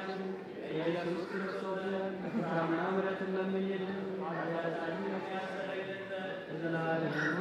አምላካችን የኢየሱስ ክርስቶስን ሥጋና ምሕረትን ለምኝልን ኃጢአታችንን ያስተሰርይልን ዘንድ ለዘላለሙ።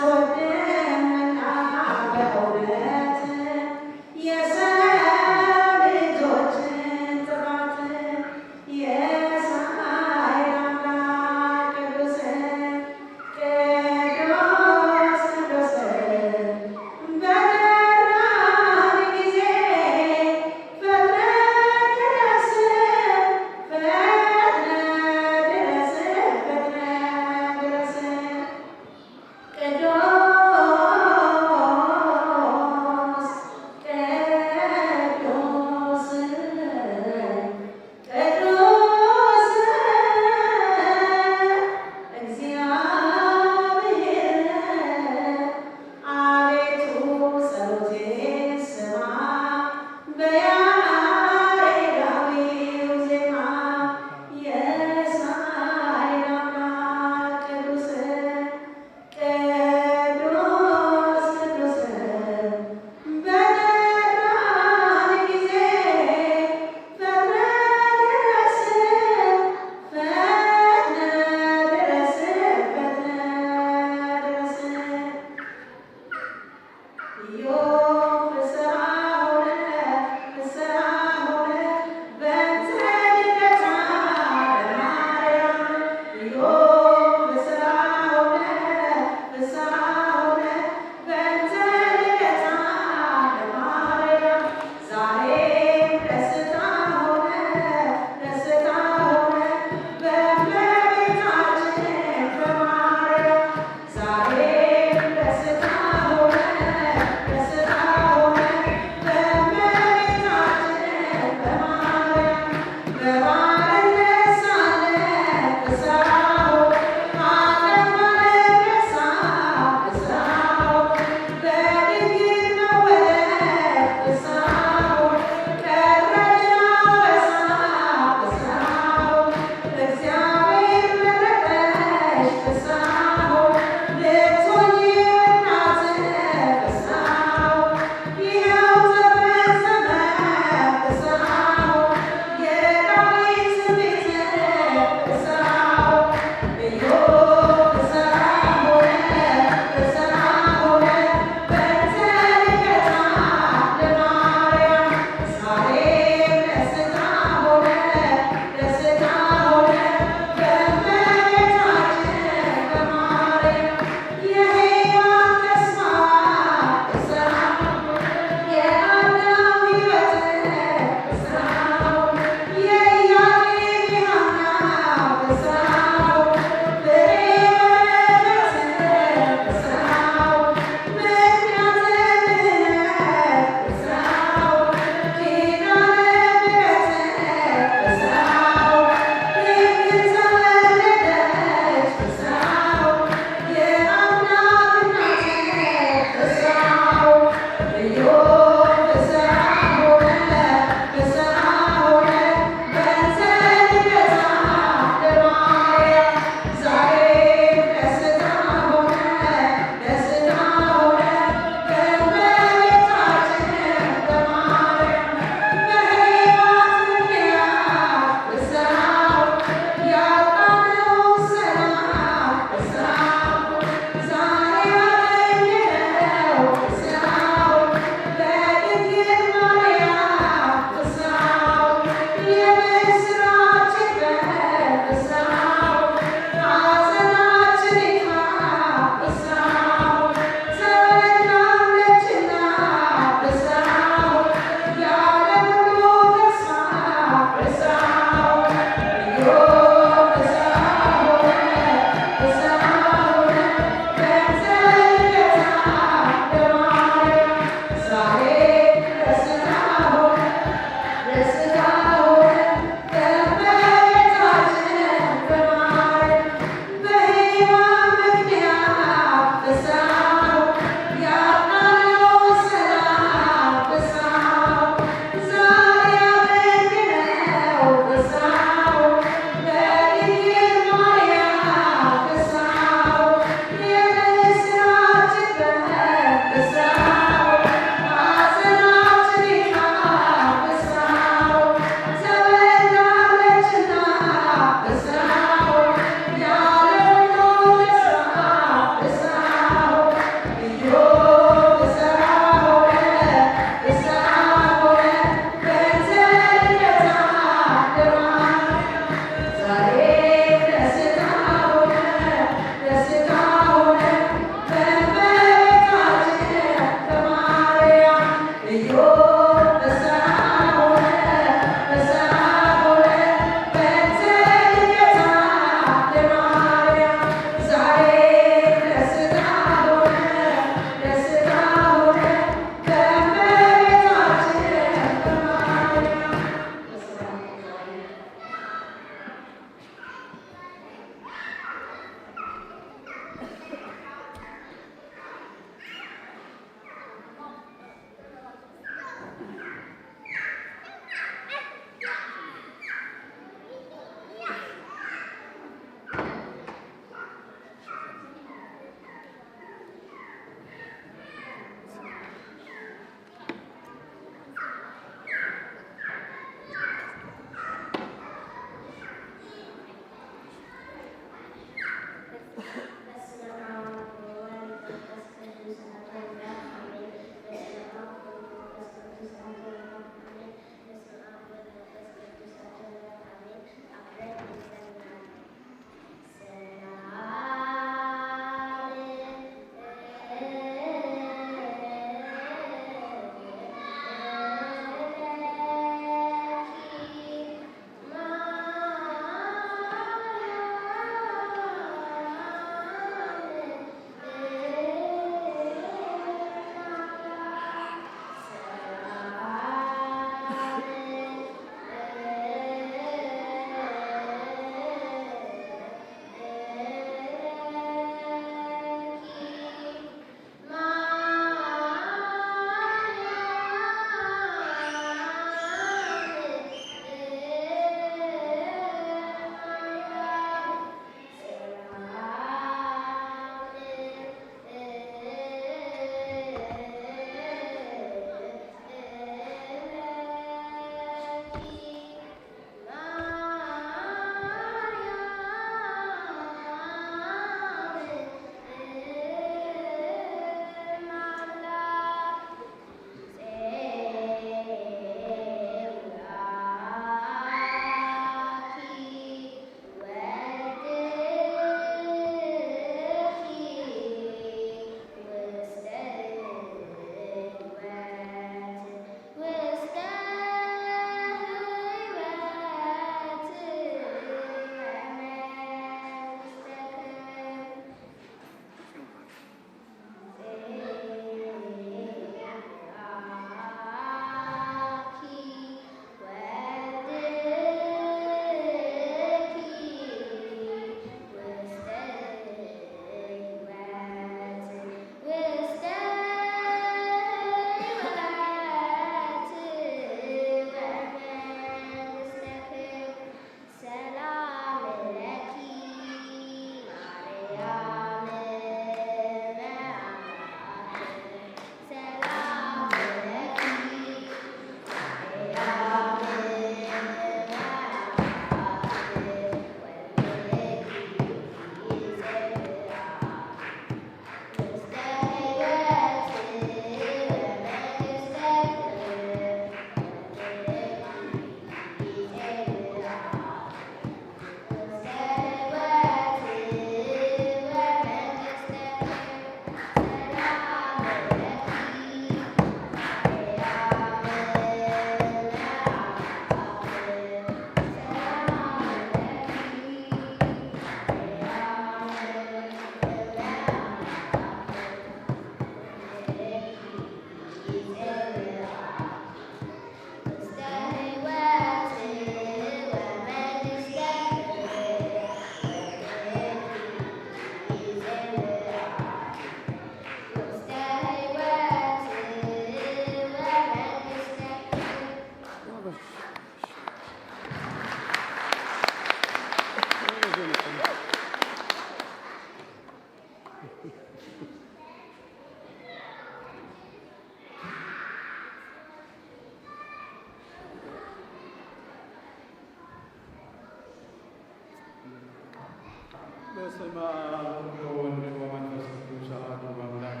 በስመ አብ ወወልድ ወመንፈስ ቅዱስ አሐዱ አምላክ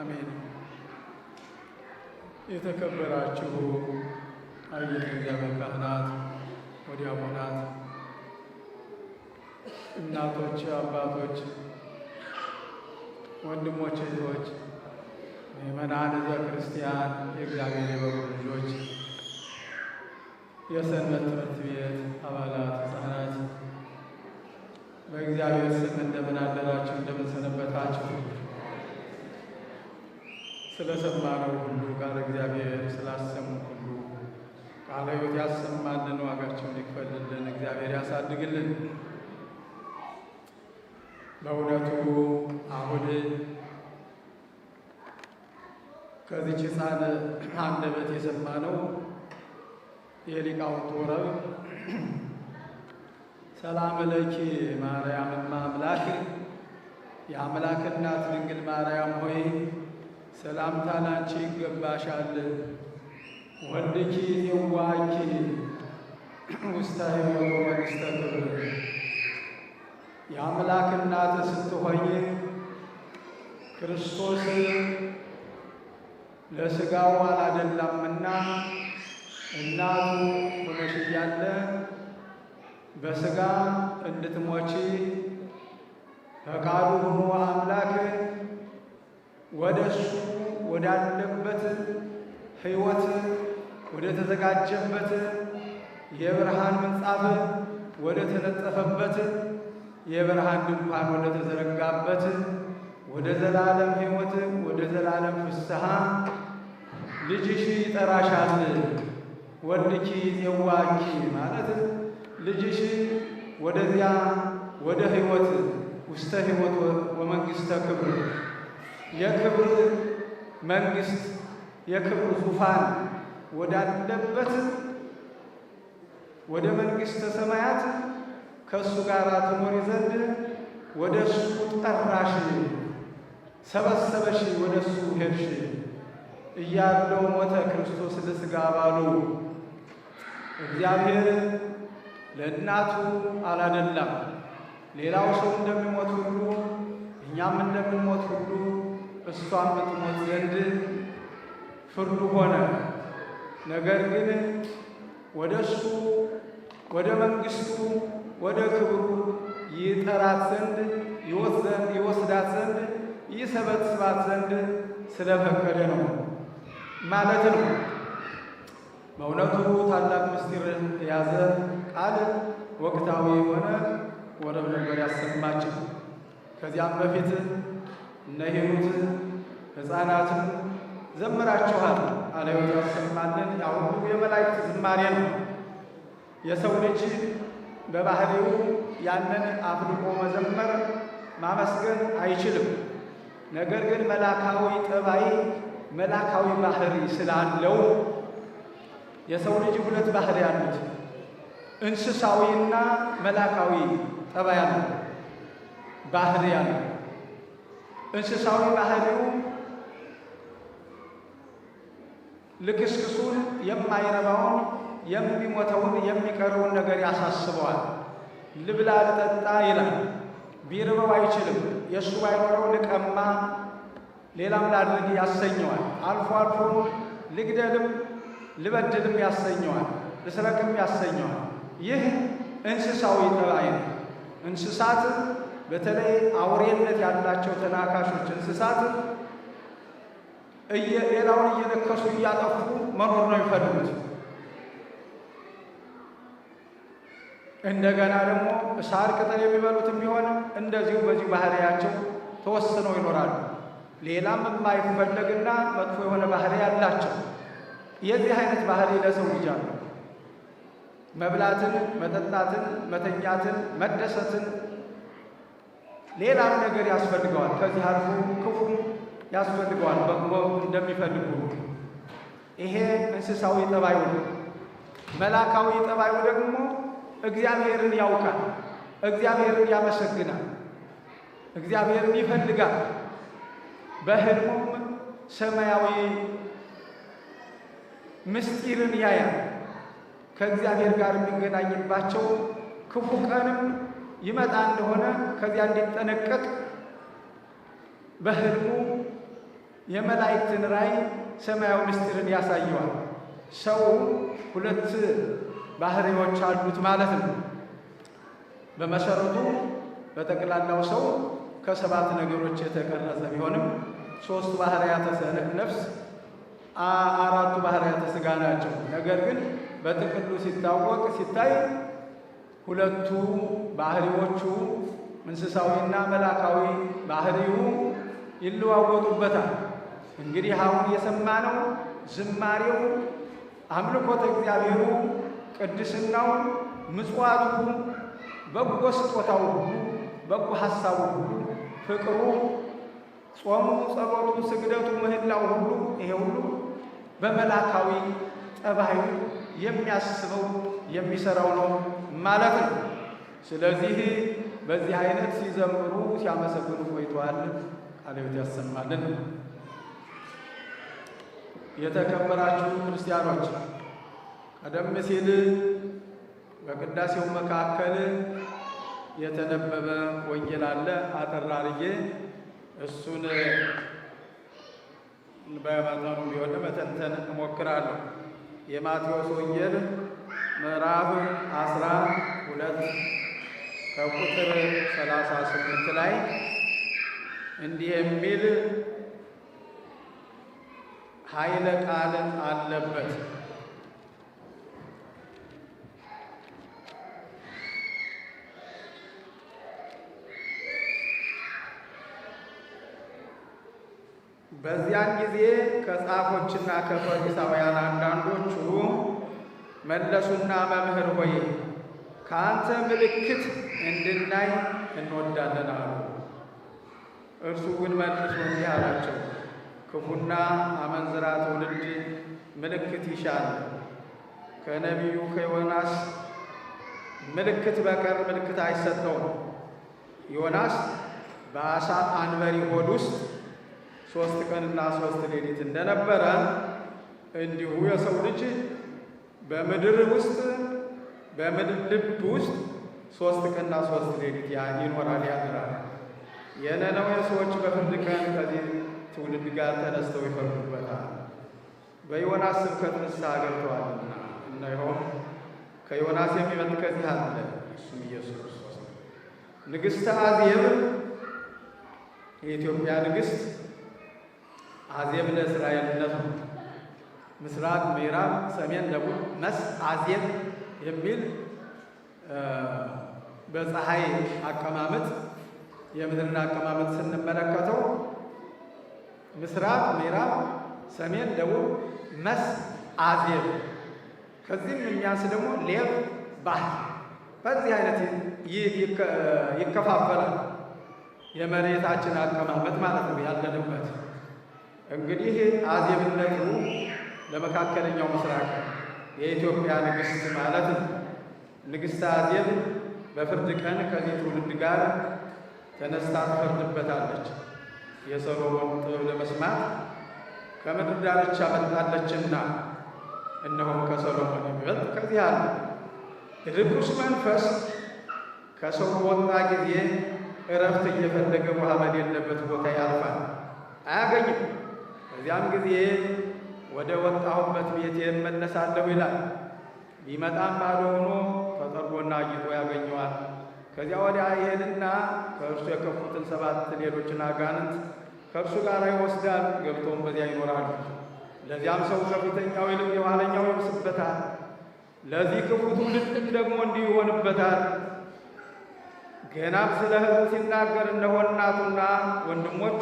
አሜን። የተከበራችሁ አየለ እግዚአብሔር ካህናት፣ ወዲያቆናት፣ እናቶች፣ አባቶች፣ ወንድሞች፣ እህቶች፣ ምእመናን፣ ሕዝበ ክርስቲያን፣ የእግዚአብሔር የበጉ ልጆች፣ የሰንበት ትምህርት ቤት አባላት፣ ሕፃናት በእግዚአብሔር ስም እንደምን አደራችሁ? እንደምን ሰነበታችሁ? ስለሰማነው ሁሉ ቃለ እግዚአብሔር ስላሰሙ ሁሉ ቃለ ሕይወት ያሰማልን፣ ዋጋቸውን ይክፈልልን፣ እግዚአብሔር ያሳድግልን። በእውነቱ አሁን ከዚች ሕፃን አንደበት የሰማነው የሊቃውንቱ ወረብ ሰላም ለኪ ማርያም እመ አምላክ፣ የአምላክ እናት ድንግል ማርያም ሆይ ሰላምታ ላንቺ ይገባሻል። ወልድኪ የዋኪ ውስተ ሕይወት ወመንግሥተ ክብር፣ የአምላክ እናት ስትሆኝ ክርስቶስ ለሥጋው አላደላምና እናቱ ሆነሽ እያለ በሥጋ እንድትሞቺ ፈቃዱ ሆኖ አምላክ ወደ እሱ ወዳለበት ሕይወት ወደ ተዘጋጀበት የብርሃን ምንጻፍ ወደ ተነጠፈበት የብርሃን ድንኳን ወደ ተዘረጋበት ወደ ዘላለም ሕይወት ወደ ዘላለም ፍስሐ ልጅሽ ይጠራሻል። ወልድኪ የዋኪ ማለት ልጅሽ ወደዚያ ወደ ሕይወት ውስተ ሕይወት ወመንግሥተ ክብር የክብር መንግሥት የክብር ዙፋን ወዳለበት ወደ መንግሥተ ሰማያት ከእሱ ጋር ትኖሪ ዘንድ ወደ እሱ ጠራሽ፣ ሰበሰበሽ፣ ወደ እሱ ሄድሽ እያለው ሞተ ክርስቶስ ለሥጋ ባሉ እግዚአብሔር ለእናቱ አላደላም። ሌላው ሰው እንደሚሞት ሁሉ እኛም እንደምንሞት ሁሉ እሷም ትሞት ዘንድ ፍርዱ ሆነ። ነገር ግን ወደ እሱ ወደ መንግሥቱ ወደ ክብሩ ይጠራት ዘንድ ይወስዳት ዘንድ ይሰበስባት ዘንድ ስለፈቀደ ነው ማለት ነው። በእውነቱ ታላቅ ምስጢር የያዘ ቃል ወቅታዊ የሆነ ወረብ ነበር ያሰማችን። ከዚያም በፊት እነ ሂሩት ሕፃናትን ዘምራችኋል። ቃለ-ሕይወት ያሰማልን። ያው ሁሉ የመላእክት ዝማሬ ነው። የሰው ልጅ በባህሪው ያንን አፍልቆ መዘመር ማመስገን አይችልም። ነገር ግን መላካዊ ጠባይ መላካዊ ባህሪ ስላለው የሰው ልጅ ሁለት ባህሪ ያሉት እንስሳዊና መላካዊ ጠባይ ያለው ባህሪ ያለው። እንስሳዊ ባህሪው ልክስክሱን የማይረባውን የሚሞተውን የሚቀረውን ነገር ያሳስበዋል። ልብላ ልጠጣ ይላል። ቢርበው አይችልም። የእሱ ባይኖረው ልቀማ ሌላም ላድርግ ያሰኘዋል። አልፎ አልፎ ልግደልም ልበድልም ያሰኘዋል። ልስረቅም ያሰኘዋል። ይህ እንስሳዊ ጠባይ ነው። እንስሳት በተለይ አውሬነት ያላቸው ተናካሾች እንስሳት ሌላውን እየነከሱ እያጠፉ መኖር ነው የሚፈልጉት። እንደገና ደግሞ ሳር ቅጠል የሚበሉትም ቢሆን እንደዚሁ በዚሁ ባህሪያቸው ተወስነው ይኖራሉ። ሌላም የማይፈለግና መጥፎ የሆነ ባህሪ ያላቸው የዚህ አይነት ባህሪ ለሰው ልጅ አለ። መብላትን፣ መጠጣትን፣ መተኛትን፣ መደሰትን ሌላም ነገር ያስፈልገዋል። ከዚህ አልፎ ክፉም ያስፈልገዋል በጎ እንደሚፈልጉ። ይሄ እንስሳዊ ጠባዩ ነው። መላካዊ ጠባዩ ደግሞ እግዚአብሔርን ያውቃል፣ እግዚአብሔርን ያመሰግናል፣ እግዚአብሔርን ይፈልጋል። በሕልሙም ሰማያዊ ምስጢርን ያያል። ከእግዚአብሔር ጋር የሚገናኝባቸው ክፉ ቀንም ይመጣ እንደሆነ ከዚያ እንዲጠነቀቅ በሕልሙ የመላእክትን ራእይ ሰማያዊ ምስጢርን ያሳየዋል። ሰው ሁለት ባህሪዎች አሉት ማለት ነው። በመሰረቱ በጠቅላላው ሰው ከሰባት ነገሮች የተቀረጸ ቢሆንም ሦስቱ ባህርያተ ነፍስ፣ አራቱ ባህርያተ ሥጋ ናቸው። ነገር ግን በጥቅሉ ሲታይ ሁለቱ ባህሪዎቹ እንስሳዊና መላካዊ ባህሪው ይለዋወጡበታል። እንግዲህ አሁን የሰማነው ዝማሬው፣ አምልኮተ እግዚአብሔሩ፣ ቅድስናው፣ ምጽዋቱ፣ በጎ ስጦታው ሁሉ፣ በጎ ሐሳቡ ሁሉ፣ ፍቅሩ፣ ጾሙ፣ ጸሎቱ፣ ስግደቱ፣ ምህላው ሁሉ ይሄ ሁሉ በመላካዊ ጠባዩ የሚያስበው የሚሰራው ነው ማለት ነው። ስለዚህ በዚህ አይነት ሲዘምሩ ሲያመሰግኑ ቆይተዋል። ቃለ-ሕይወት ያሰማልን። የተከበራችሁ ክርስቲያኖች፣ ቀደም ሲል በቅዳሴው መካከል የተነበበ ወንጌል አለ። አጠር አድርጌ እሱን በመጠኑ ቢሆን መተንተን እሞክራለሁ። የማቴዎስ ወንጌል ምዕራፍ 12 ከቁጥር 38 ላይ እንዲህ የሚል ኃይለ ቃል አለበት። በዚያን ጊዜ ከጻፎችና ከፈሪሳውያን አንዳንዶቹ መለሱና መምህር ሆይ ከአንተ ምልክት እንድናይ እንወዳለን አሉ። እርሱ ግን መልሶ እንዲህ አላቸው፣ ክፉና አመንዝራ ትውልድ ምልክት ይሻል። ከነቢዩ ከዮናስ ምልክት በቀር ምልክት አይሰጠውም። ዮናስ በአሳ አንበሪ ሆድ ውስጥ 3 ቀንና 3 ሌሊት እንደነበረ እንዲሁ የሰው ልጅ በምድር ውስጥ በምድር ልብ ውስጥ 3 ቀንና 3 ሌሊት ይኖራል ያድራል። የነነዌ ሰዎች በፍርድ ቀን ከዚህ ትውልድ ጋር ተነስተው ይፈርዱበታል። በዮናስ ስብከት ንስሐ ገብተዋልና እነሆ ከዮናስ የሚበልጥ ከዚህ አለ፣ እሱም ኢየሱስ ክርስቶስ ነው። ንግሥተ አዜብ የኢትዮጵያ ንግሥት አዜብ ለእስራኤልነት ነው። ምስራቅ፣ ምዕራብ፣ ሰሜን፣ ደቡብ፣ መስ አዜብ የሚል በፀሐይ አቀማመጥ የምድርን አቀማመጥ ስንመለከተው ምስራቅ፣ ምዕራብ፣ ሰሜን፣ ደቡብ፣ መስ አዜብ ከዚህም የሚያንስ ደግሞ ሌብ ባህር በዚህ አይነት ይከፋፈላል። የመሬታችን አቀማመጥ ማለት ነው ያለንበት። እንግዲህ አዜብነቱ ለመካከለኛው ምስራቅ የኢትዮጵያ ንግሥት ማለት ነው። ንግሥተ አዜብ በፍርድ ቀን ከዚህ ትውልድ ጋር ተነስታ ትፈርድበታለች። የሰሎሞን ጥበብ ለመስማት ከምድር ዳርቻ መጥታለችና እነሆም ከሰሎሞን የሚበልጥ ከዚህ አለ። ርኩስ መንፈስ ከሰው በወጣ ጊዜ እረፍት እየፈለገ ውሃ በሌለበት ቦታ ያልፋል፣ አያገኝም። በዚያም ጊዜ ወደ ወጣሁበት ቤቴ እመለሳለሁ ይላል። ቢመጣም ባዶ ሆኖ ተጠርጎና አጊጦ ያገኘዋል። ከዚያ ወዲያ ይሄድና ከእርሱ የከፉትን 7 ሌሎችን አጋንንት ከእርሱ ጋር ይወስዳል። ገብቶም በዚያ ይኖራሉ። ለዚያም ሰው ከፊተኛው ይልቅ የኋለኛው ይብስበታል። ለዚህ ክፉ ትውልድም ደግሞ እንዲህ ይሆንበታል። ገናም ስለ ሕዝቡ ሲናገር እነሆ እናቱና ወንድሞቹ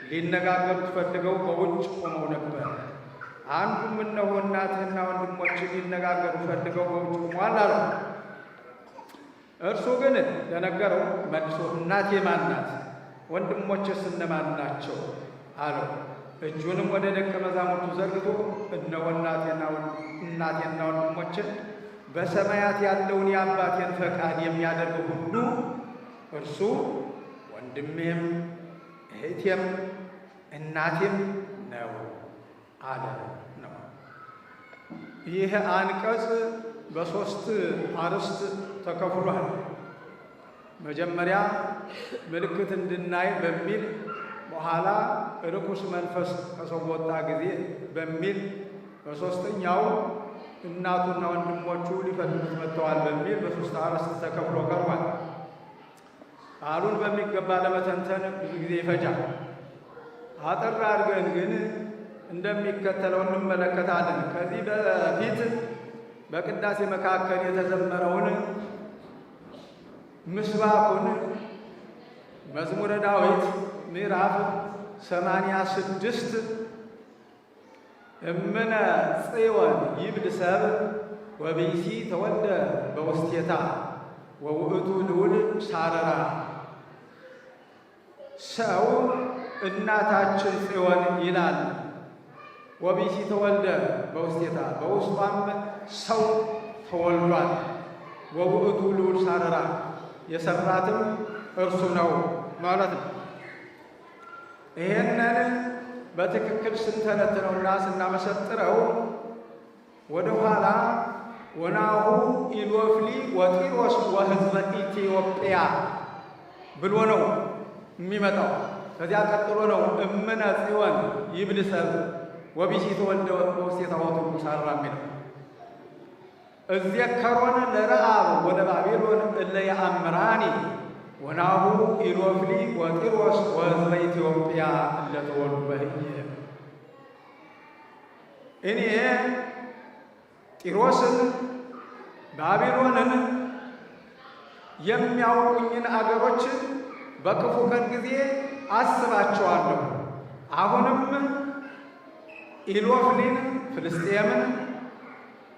ሊነጋገሩት ፈልገው በውጭ ቆመው ነበር። አንዱም እነሆ እናትህና ወንድሞች ሊነጋገሩ ፈልገው በውጭ ቆመዋል አለው። እርሱ ግን ለነገረው መልሶ እናቴ ማን ናት? ወንድሞችስ እነማን ናቸው? አለው። እጁንም ወደ ደቀ መዛሙርቱ ዘርግቶ እነሆ እናቴና ወንድሞችን በሰማያት ያለውን የአባቴን ፈቃድ የሚያደርግ ሁሉ እርሱ ወንድሜም እህቴም እናቴም ነው አለ ነው። ይህ አንቀጽ በ3 አርዕስት ተከፍሏል። መጀመሪያ ምልክት እንድናይ በሚል፣ በኋላ ርኩስ መንፈስ ከሰው በወጣ ጊዜ በሚል፣ በሦስተኛው እናቱና ወንድሞቹ ሊፈልጉት መጥተዋል በሚል በ3 አርዕስት ተከፍሎ ቀርቧል። ቃሉን በሚገባ ለመተንተን ብዙ ጊዜ ይፈጃል። አጠር አድርገን ግን እንደሚከተለው እንመለከታለን። ከዚህ በፊት በቅዳሴ መካከል የተዘመረውን ምስባኩን መዝሙረ ዳዊት ምዕራፍ 86 እምነ ጽዮን ይብል ሰብ ወብእሲ ተወልደ በውስቴታ ወውእቱ ልዑል ሳረራ። ሰው እናታችን ጽዮን ይላል። ወብእሲ ተወልደ በውስቴታ በውስጧም ሰው ተወልዷል። ወውእቱ ልዑል ሳረራ የሰራትም እርሱ ነው ማለት ነው። ይሄንን በትክክል ስንተነትነውና ስናመሰጥረው ወደ ኋላ ወናሁ ኢሎፍሊ ወጢሮስ ወሕዝበ ኢትዮጵያ ብሎ ነው የሚመጣው። ከዚያ ቀጥሎ ነው እምነ ጽዮን ይብል ሰብ ወብእሲ ተወልደ በውስቴታ ወውእቱ ሳረራ የሚለው። እዜከሮን ለረአብ ወለባቢሎን እለ ያአምራኒ ወናሁ ኢሎፍሊ ወጢሮስ ወሕዝበ ኢትዮጵያ እለ ተወልዱ በህየ። እኔ ጢሮስን ባቢሎንን የሚያውቁኝን አገሮች በክፉ ቀን ጊዜ አስባቸዋለሁ። አሁንም ኢሎፍሊን ፍልስጤምን፣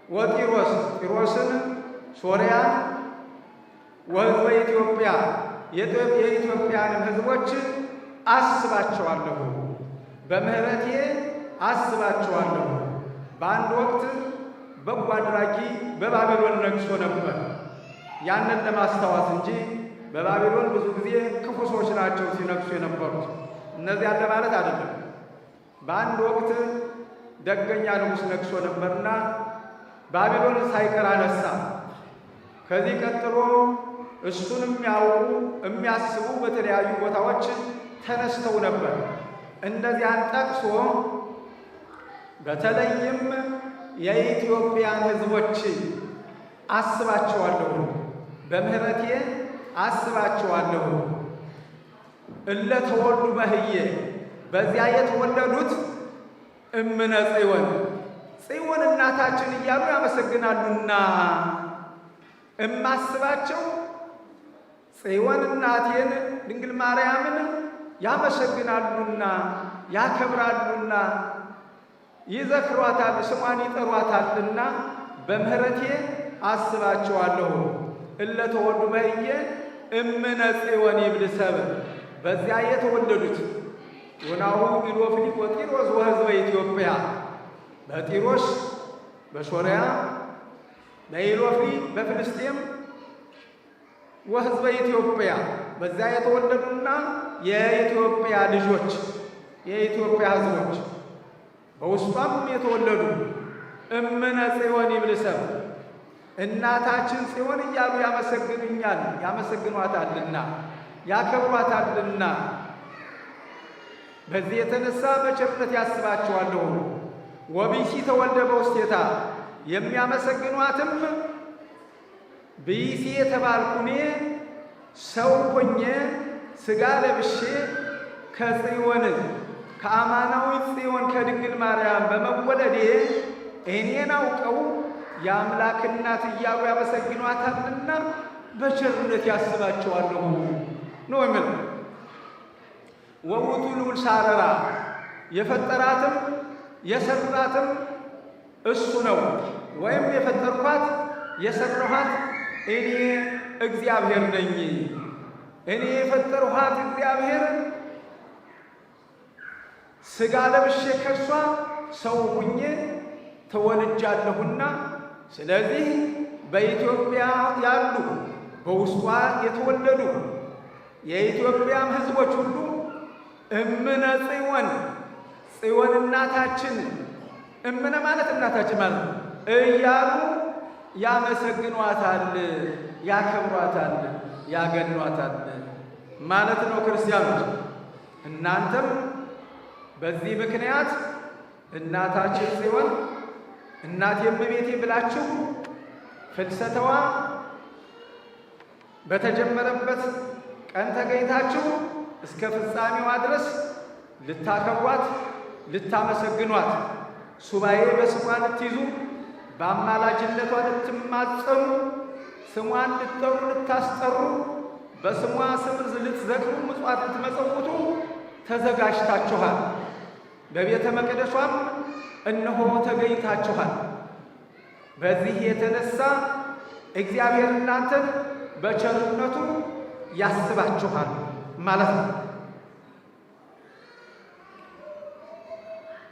ወጢሮስ ጢሮስን ሶርያን፣ ወሕዝበ ኢትዮጵያ የኢትዮጵያንም ሕዝቦች አስባቸዋለሁ፣ በምሕረቴ አስባቸዋለሁ። በአንድ ወቅት በጎ አድራጊ በባቢሎን ነግሶ ነበር። ያንን ለማስታወስ እንጂ በባቢሎን ብዙ ጊዜ ክፉ ሰዎች ናቸው ሲነግሱ የነበሩት፣ እነዚያን ለማለት አይደለም። በአንድ ወቅት ደገኛ ንጉሥ ነግሶ ነበርና ባቢሎንን ሳይቀር አነሳ። ከዚህ ቀጥሎ እሱን የሚያውቁ የሚያስቡ በተለያዩ ቦታዎች ተነስተው ነበር። እነዚያን ጠቅሶ በተለይም የኢትዮጵያን ሕዝቦች አስባቸዋለሁ፣ በምህረቴ አስባቸዋለሁ። እለ ተወልዱ በህዬ በዚያ የተወለዱት እምነ ጽዮን ጽዮን እናታችን እያሉ ያመሰግናሉና እማስባቸው ጽዮን እናቴን ድንግል ማርያምን ያመሰግናሉና ያከብራሉና ይዘክሯታል፣ ስሟን ይጠሯታልና በምህረቴ አስባቸዋለሁ። እለ ተወልዱ በህዬ እምነ ጽዮን ይብል ሰብእ በዚያ የተወለዱት ወናሁ ኢሎፍሊ ወጢሮስ ወሕዝበ ኢትዮጵያ በጢሮስ በሶርያ በኢሎፍሊ በፍልስጤም ወሕዝበ ኢትዮጵያ በዚያ የተወለዱና የኢትዮጵያ ልጆች የኢትዮጵያ ሕዝቦች በውስጧም የተወለዱ እምነ ጽዮን ይብል ሰብእ እናታችን ጽዮን እያሉ ያመሰግኑኛል፣ ያመሰግኗታልና ያከብሯታልና በዚህ የተነሳ በቸርነት ያስባቸዋለሁ። ወቢሲ ተወልደ በውስቴታ የሚያመሰግኗትም ብይሲ የተባልኩ እኔ ሰው ሆኜ ሥጋ ለብሼ ከጽዮን ከአማናዊ ጽዮን ከድንግል ማርያም በመወለዴ እኔን አውቀው የአምላክ እናት እያሉ ያመሰግኗታልና በቸርነት ያስባቸዋለሁ ነው የሚለው። ወውቱ ልዑል ሳረራ የፈጠራትም የሰራትም እሱ ነው፣ ወይም የፈጠርኳት የሰራኋት እኔ እግዚአብሔር ነኝ። እኔ የፈጠርኋት እግዚአብሔር ሥጋ ለብሼ ከርሷ ሰው ሁኜ ተወልጃለሁና ስለዚህ በኢትዮጵያ ያሉ በውስጧ የተወለዱ የኢትዮጵያም ሕዝቦች ሁሉ እምነ ጽዮን ጽዮን እናታችን እምነ ማለት እናታችን ማለት እያሉ ያመሰግኗታል፣ ያከብሯታል፣ ያገኗታል ማለት ነው። ክርስቲያኖች እናንተም በዚህ ምክንያት እናታችን ጽዮን እናቴ እመቤቴ ብላችሁ ፍልሰተዋ በተጀመረበት ቀን ተገኝታችሁ እስከ ፍጻሜዋ ድረስ ልታከብሯት፣ ልታመሰግኗት፣ ሱባኤ በስሟ ልትይዙ፣ በአማላጅነቷ ልትማጸኑ፣ ስሟን ልትጠሩ፣ ልታስጠሩ፣ በስሟ ስም ልትዘክሩ፣ ምጽዋት ልትመጸውቱ ተዘጋጅታችኋል። በቤተ መቅደሷም እነሆ ተገኝታችኋል። በዚህ የተነሳ እግዚአብሔር እናንተን በቸርነቱ ያስባችኋል ማለት ነው።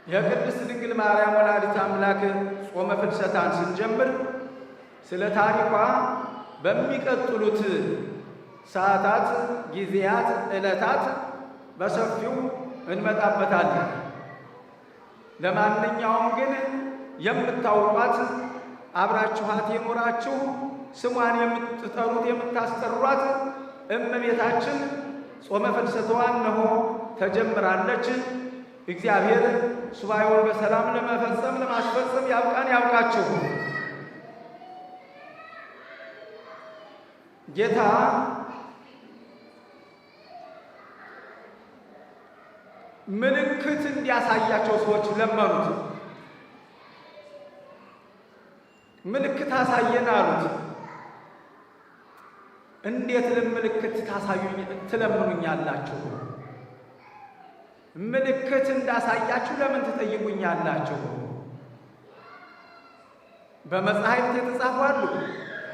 የቅድስት ድንግል ማርያም ወላዲተ አምላክ ጾመ ፍልሰታን ስንጀምር ስለ ታሪኳ በሚቀጥሉት ሰዓታት፣ ጊዜያት፣ ዕለታት በሰፊው እንመጣበታለን። ለማንኛውም ግን የምታውቋት አብራችኋት የኖራችሁ ስሟን የምትጠሩት የምታስጠሯት እመቤታችን ጾመ ፍልሰታዋ እነሆ ተጀምራለች። እግዚአብሔር ሱባኤውን በሰላም ለመፈጸም ለማስፈጸም ያብቃን ያብቃችሁ። ጌታ ምልክት እንዲያሳያቸው ሰዎች ለመኑት። ምልክት አሳየን አሉት። እንዴት ምልክት ትለምኑኛላችሁ? ምልክት እንዳሳያችሁ ለምን ትጠይቁኛላችሁ? በመጻሕፍት የተጻፉ አሉ፣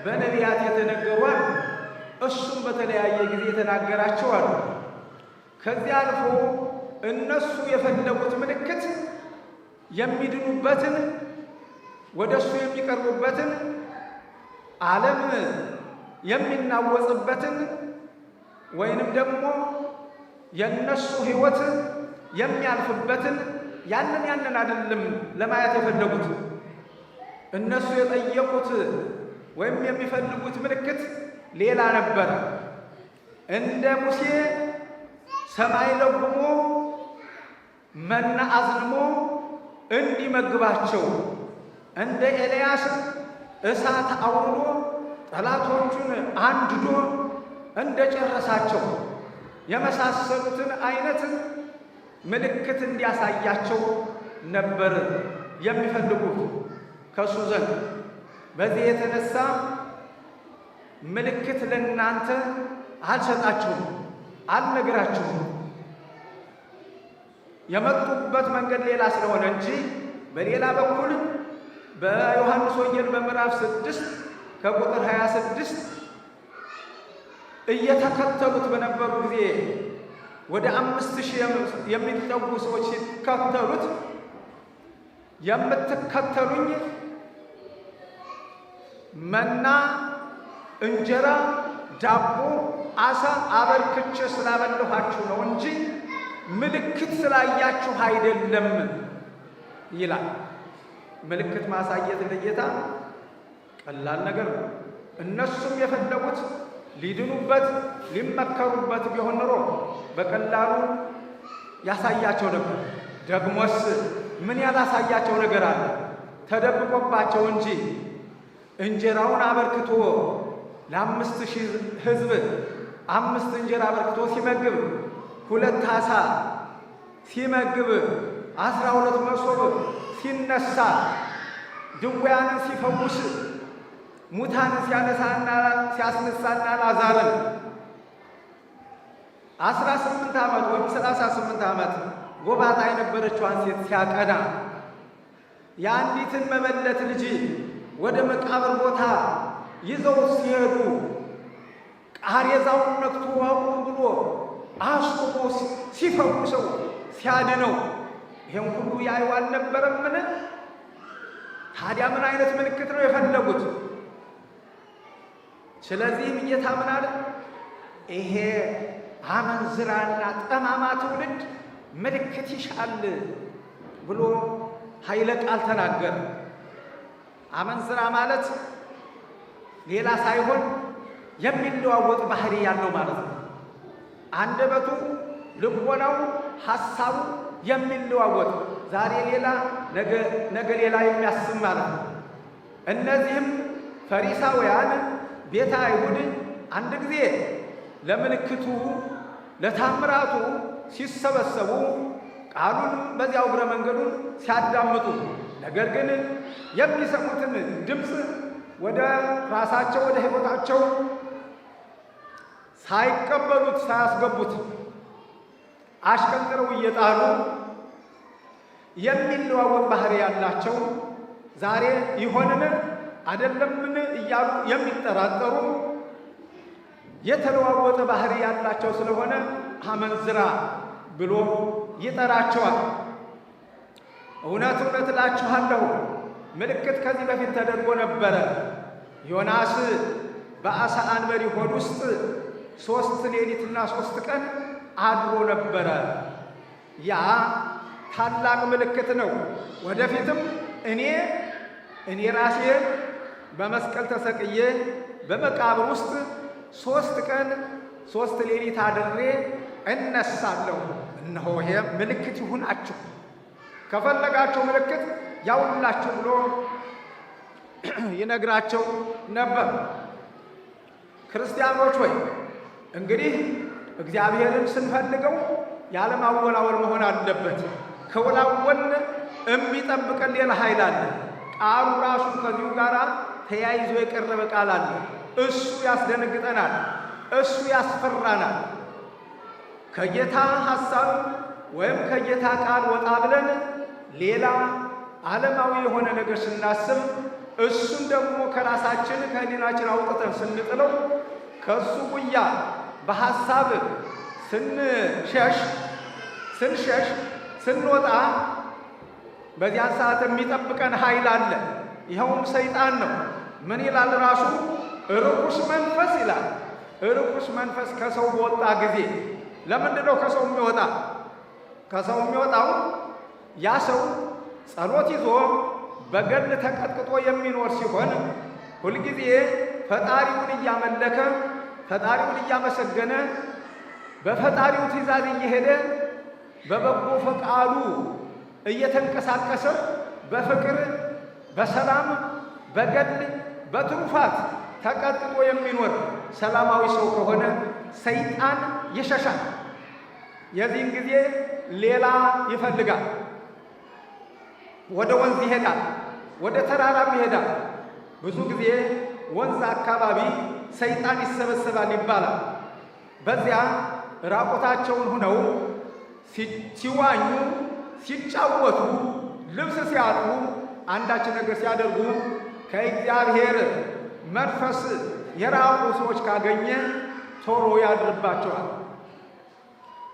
በነቢያት የተነገሩ አሉ፣ እሱም በተለያየ ጊዜ የተናገራቸው አሉ። ከዚያ አልፎ እነሱ የፈለጉት ምልክት የሚድኑበትን ወደ እሱ የሚቀርቡበትን ዓለም የሚናወጽበትን ወይንም ደግሞ የነሱ ሕይወት የሚያልፍበትን ያንን አይደለም ለማየት የፈለጉት። እነሱ የጠየቁት ወይም የሚፈልጉት ምልክት ሌላ ነበር። እንደ ሙሴ ሰማይ ለጉሞ መና አዝንሞ እንዲመግባቸው፣ እንደ ኤልያስ እሳት አውርዶ ጠላቶቹን አንድዶ እንደጨረሳቸው የመሳሰሉትን አይነት ምልክት እንዲያሳያቸው ነበር የሚፈልጉት ከሱ ዘንድ። በዚህ የተነሳ ምልክት ለእናንተ አልሰጣችሁም፣ አልነግራችሁም የመጡበት መንገድ ሌላ ስለሆነ እንጂ በሌላ በኩል በዮሐንስ ወንጌል በምዕራፍ 6 ከቁጥር 26 እየተከተሉት በነበሩ ጊዜ ወደ 5000 የሚጠጉ ሰዎች ሲከተሉት የምትከተሉኝ መና፣ እንጀራ፣ ዳቦ፣ አሳ አበርክቼ ስላበላኋችሁ ነው እንጂ ምልክት ስላያችሁ አይደለም ይላል። ምልክት ማሳየት ለጌታ ቀላል ነገር ነው። እነሱም የፈለጉት ሊድኑበት ሊመከሩበት ቢሆን ኖሮ በቀላሉ ያሳያቸው ነበር። ደግሞስ ምን ያላሳያቸው ነገር አለ? ተደብቆባቸው እንጂ እንጀራውን አበርክቶ ለ5000 ሕዝብ 5 እንጀራ አበርክቶ ሲመግብ 2 ዓሣ ሲመግብ 12 መሶብ ሲነሳ ድውያንን ሲፈውስ ሙታንን ሲያነሳና ሲያስነሳና ላዛርን 18 ዓመት ወይም 38 ዓመት ጎባጣ የነበረችዋን ሴት ሲያቀና የአንዲትን መበለት ልጅ ወደ መቃብር ቦታ ይዘው ሲሄዱ ቃሬዛውን ነክቶ አቁም ብሎ አስቆሞ ሲፈውሰው ሲያድነው ይሄን ሁሉ ያዩ አልነበረምን? ታዲያ ምን አይነት ምልክት ነው የፈለጉት? ስለዚህም ጌታ ምን አለ? ይሄ አመንዝራና ጠማማ ትውልድ ምልክት ይሻል ብሎ ኃይለ ቃል ተናገረ። አመንዝራ ማለት ሌላ ሳይሆን የሚለዋወጥ ባህሪ ያለው ማለት ነው። አንደበቱ፣ ልቦናው፣ ሐሳቡ የሚለዋወጥ ዛሬ ሌላ ነገ ሌላ የሚያስብ ማለት ነው። እነዚህም ፈሪሳውያን ቤተ አይሁድ አንድ ጊዜ ለምልክቱ ለታምራቱ ሲሰበሰቡ ቃሉን በዚያው እግረ መንገዱን ሲያዳምጡ፣ ነገር ግን የሚሰሙትን ድምፅ ወደ ራሳቸው ወደ ሕይወታቸው ሳይቀበሉት ሳያስገቡት አሽቀንጥረው እየጣሉ የሚለዋወጥ ባህሪ ያላቸው ዛሬ ይሆንን አይደለምን እያሉ የሚጠራጠሩ የተለዋወጠ ባህሪ ያላቸው ስለሆነ አመንዝራ ብሎ ይጠራቸዋል። እውነት እውነት እላችኋለሁ ምልክት ከዚህ በፊት ተደርጎ ነበረ። ዮናስ በአሳ አንበሪ ሆድ ውስጥ 3 ሌሊትና 3 ቀን አድሮ ነበረ። ያ ታላቅ ምልክት ነው። ወደፊትም እኔ ራሴ በመስቀል ተሰቅዬ በመቃብር ውስጥ 3 ቀን 3 ሌሊት አድሬ እነሳለሁ። እነሆ ይሄ ምልክት ይሁናችሁ፣ ከፈለጋችሁ ምልክት ያውላችሁ ብሎ ይነግራቸው ነበር። ክርስቲያኖች ሆይ እንግዲህ እግዚአብሔርን ስንፈልገው ያለማወላወል መሆን አለበት። ከወላወል የሚጠብቀን ሌላ ኃይል አለ። ቃሉ ራሱ ከዚሁ ጋር ተያይዞ የቀረበ ቃል አለ። እሱ ያስደነግጠናል፣ እሱ ያስፈራናል። ከጌታ ሐሳብ ወይም ከጌታ ቃል ወጣ ብለን ሌላ ዓለማዊ የሆነ ነገር ስናስብ እሱን ደግሞ ከራሳችን ከህሊናችን አውጥተን ስንጥለው ከእሱ ጉያ በሐሳብ ስንሸሽ ስንወጣ በዚያን ሰዓት የሚጠብቀን ኃይል አለ። ይኸውም ሰይጣን ነው። ምን ይላል ራሱ? ርኩስ መንፈስ ይላል። ርኩስ መንፈስ ከሰው በወጣ ጊዜ ለምንድን ነው ከሰው የሚወጣ? ከሰው የሚወጣው ያ ሰው ጸሎት ይዞ በገድል ተቀጥቅጦ የሚኖር ሲሆን ሁልጊዜ ፈጣሪውን እያመለከ ፈጣሪውን እያመሰገነ በፈጣሪው ትእዛዝ እየሄደ በበጎ ፈቃዱ እየተንቀሳቀሰ በፍቅር በሰላም በገድል በትሩፋት ተቀጥቅጦ የሚኖር ሰላማዊ ሰው ከሆነ ሰይጣን ይሸሻል። የዚህን ጊዜ ሌላ ይፈልጋል። ወደ ወንዝ ይሄዳል፣ ወደ ተራራም ይሄዳል። ብዙ ጊዜ ወንዝ አካባቢ ሰይጣን ይሰበሰባል ይባላል። በዚያ ራቆታቸውን ሆነው ሲዋኙ፣ ሲጫወቱ፣ ልብስ ሲያጥቡ፣ አንዳች ነገር ሲያደርጉ ከእግዚአብሔር መንፈስ የራቁ ሰዎች ካገኘ ቶሎ ያድርባቸዋል።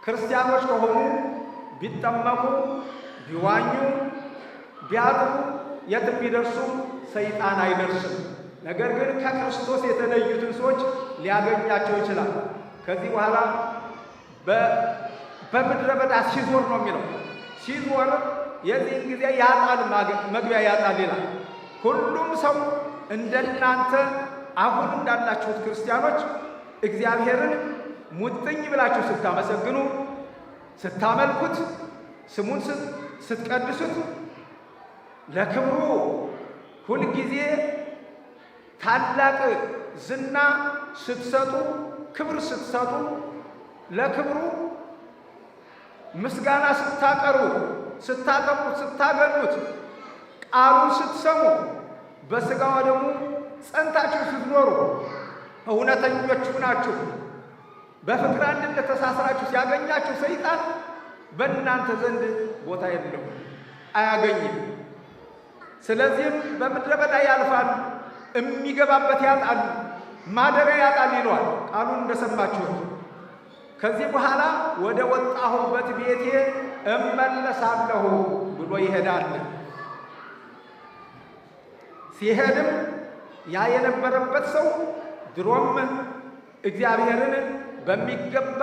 ክርስቲያኖች ከሆኑ ቢጠመቁ፣ ቢዋኙ፣ ቢያጥቡ የትም ቢደርሱ ሰይጣን አይደርስም። ነገር ግን ከክርስቶስ የተለዩትን ሰዎች ሊያገኛቸው ይችላል። ከዚህ በኋላ በምድረ በዳ ሲዞር ነው የሚለው። ሲዞር የዚህን ጊዜ ያጣል፣ መግቢያ ያጣል ይላል። ሁሉም ሰው እንደናንተ አሁን እንዳላችሁት ክርስቲያኖች እግዚአብሔርን ሙጥኝ ብላችሁ ስታመሰግኑ፣ ስታመልኩት፣ ስሙን ስትቀድሱት፣ ለክብሩ ሁልጊዜ ታላቅ ዝና ስትሰጡ፣ ክብር ስትሰጡ፣ ለክብሩ ምስጋና ስታቀርቡ፣ ስታከብሩት፣ ስታገኑት፣ ቃሉን ስትሰሙ፣ በሥጋው ደግሞ ጸንታችሁ ስትኖሩ እውነተኞች ናችሁ። በፍቅር አንድነት ተሳስራችሁ ሲያገኛችሁ ሰይጣን በእናንተ ዘንድ ቦታ የለው፣ አያገኝም። ስለዚህም በምድረ በዳ ያልፋል፣ የሚገባበት ያጣል፣ ማደሪያ ያጣል ይለዋል ቃሉን እንደሰማችሁት። ከዚህ በኋላ ወደ ወጣሁበት ቤቴ እመለሳለሁ ብሎ ይሄዳል። ሲሄድም ያ የነበረበት ሰው ድሮም እግዚአብሔርን በሚገባ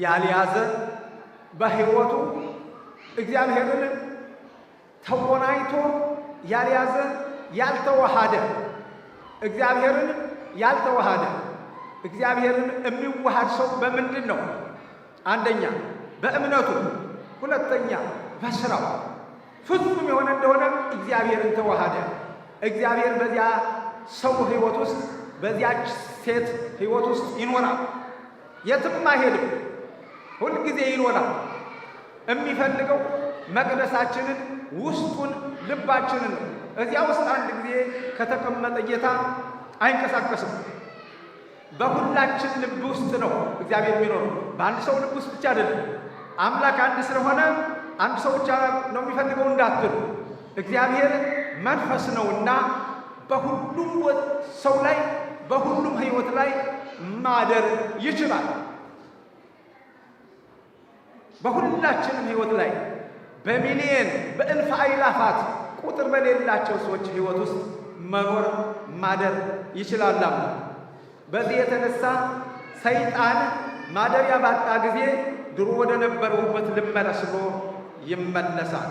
ያልያዘ በሕይወቱ እግዚአብሔርን ተቆናይቶ ያልያዘ ያልተዋሃደ እግዚአብሔርን ያልተዋሃደ እግዚአብሔርን የሚዋሃድ ሰው በምንድን ነው? አንደኛ በእምነቱ፣ ሁለተኛ በስራው ፍጹም የሆነ እንደሆነ እግዚአብሔርን ተዋሃደ። እግዚአብሔር በዚያ ሰው ሕይወት ውስጥ በዚያች ሴት ሕይወት ውስጥ ይኖራል። የትም አይሄድም፣ ሁልጊዜ ይኖራል። የሚፈልገው መቅደሳችንን፣ ውስጡን፣ ልባችንን ነው። እዚያ ውስጥ አንድ ጊዜ ከተቀመጠ ጌታ አይንቀሳቀስም። በሁላችን ልብ ውስጥ ነው እግዚአብሔር የሚኖረው። በአንድ ሰው ልብ ውስጥ ብቻ አይደለም። አምላክ አንድ ስለሆነ አንድ ሰው ብቻ ነው የሚፈልገው እንዳትሉ፣ እግዚአብሔር መንፈስ ነውና በሁሉም ሰው ላይ በሁሉም ሕይወት ላይ ማደር ይችላል። በሁላችንም ሕይወት ላይ በሚሊየን በእልፍ አእላፋት ቁጥር በሌላቸው ሰዎች ሕይወት ውስጥ መኖር ማደር ይችላል። በዚህ የተነሳ ሰይጣን ማደሪያ ባጣ ጊዜ ድሮ ወደ ነበረውበት ልመለስ ብሎ ይመለሳል።